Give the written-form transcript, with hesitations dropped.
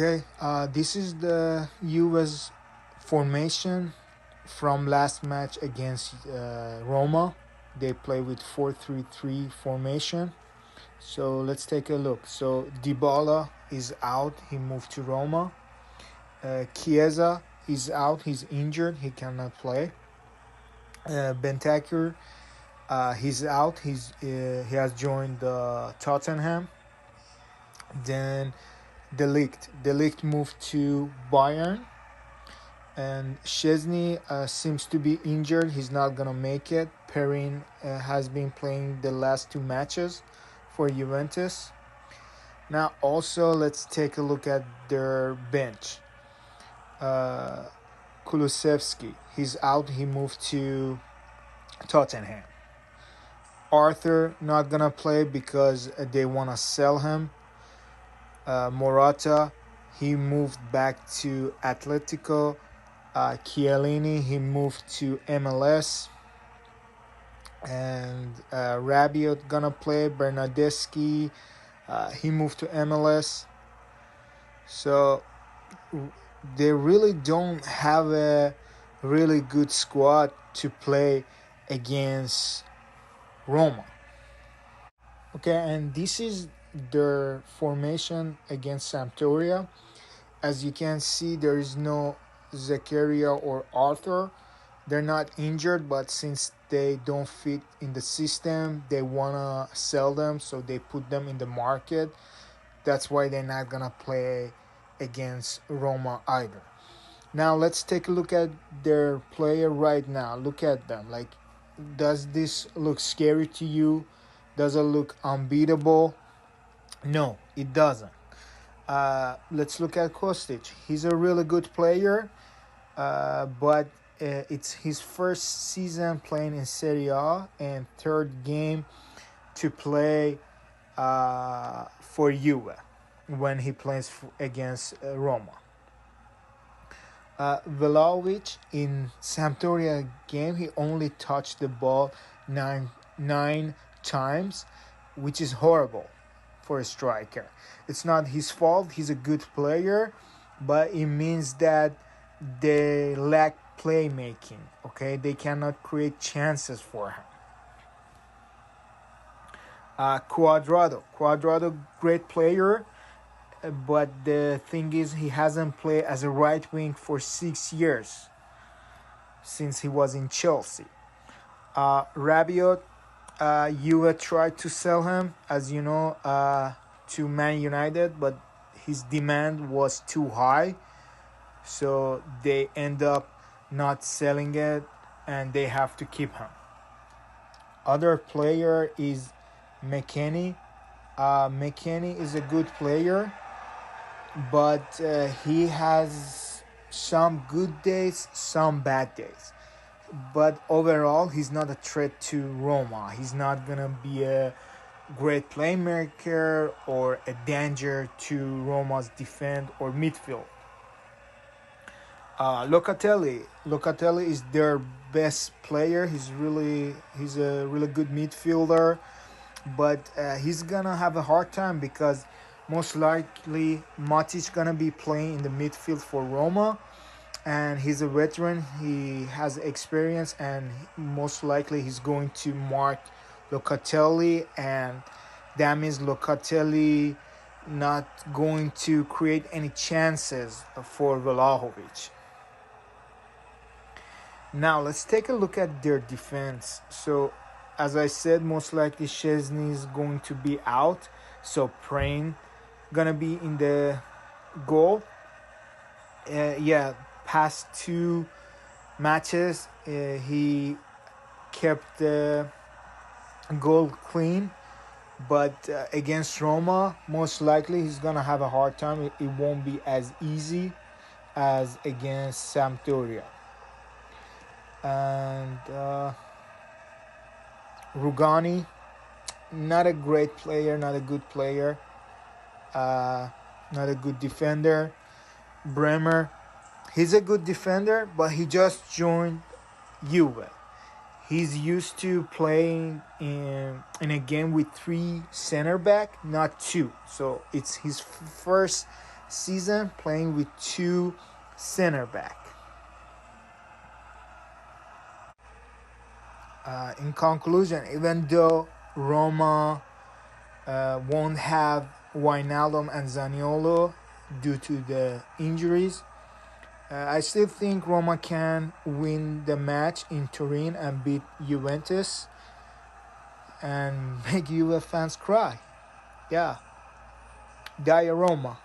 Okay, this is the U.S. formation from last match against Roma. They play with 4-3-3 formation. So let's take a look. So Dybala is out. He moved to Roma. Chiesa is out. He's injured. He cannot play. Bentancur, he's out. He has joined Tottenham. Then De Ligt moved to Bayern, and Szczesny seems to be injured. He's not gonna make it. Perrin has been playing the last two matches for Juventus. Now, also let's take a look at their bench. Kulusevski, he's out. He moved to Tottenham. Arthur not gonna play because they wanna sell him. Morata, he moved back to Atletico. Chiellini, he moved to MLS. And Rabiot gonna play. Bernardeschi, he moved to MLS. So they really don't have a really good squad to play against Roma. Okay, and this is their formation against Sampdoria. As you can see, there is no Zakaria or Arthur. They're not injured, but since they don't fit in the system, they want to sell them, so they put them in the market. That's why they're not going to play against Roma either. Now, let's take a look at their player right now. Look at them. Like, does this look scary to you? Does it look unbeatable? No, it doesn't. Let's look at Kostic. He's a really good player, but it's his first season playing in Serie A and third game to play for Juve when he plays against Roma. Vlahovic in Sampdoria game, he only touched the ball nine times, which is horrible for a striker. It's not his fault. He's a good player, but it means that they lack playmaking. Okay, they cannot create chances for him. Cuadrado, great player, but the thing is, he hasn't played as a right wing for 6 years since he was in Chelsea. Rabiot, Juve tried to sell him, as you know, to Man United, but his demand was too high, so they end up not selling it, and they have to keep him. Other player is McKennie. McKennie is a good player, but he has some good days, some bad days. But overall, he's not a threat to Roma. He's not going to be a great playmaker or a danger to Roma's defense or midfield. Locatelli is their best player. He's a really good midfielder, but he's going to have a hard time because most likely Matic going to be playing in the midfield for Roma. And he's a veteran, he has experience, and most likely he's going to mark Locatelli, and that means Locatelli not going to create any chances for Vlahovic. Now, let's take a look at their defense. So, as I said, most likely Szczesny is going to be out, so Perrin gonna be in the goal. Past two matches, he kept the goal clean, but against Roma, most likely he's gonna have a hard time. It won't be as easy as against Sampdoria. And Rugani, not a great player, not a good player, not a good defender. Bremer, he's a good defender, but he just joined Juve. He's used to playing in a game with three center back, not two. So it's his first season playing with two center back. In conclusion, even though Roma won't have Wijnaldum and Zaniolo due to the injuries, I still think Roma can win the match in Turin and beat Juventus and make Juve fans cry. Yeah, Dia Roma.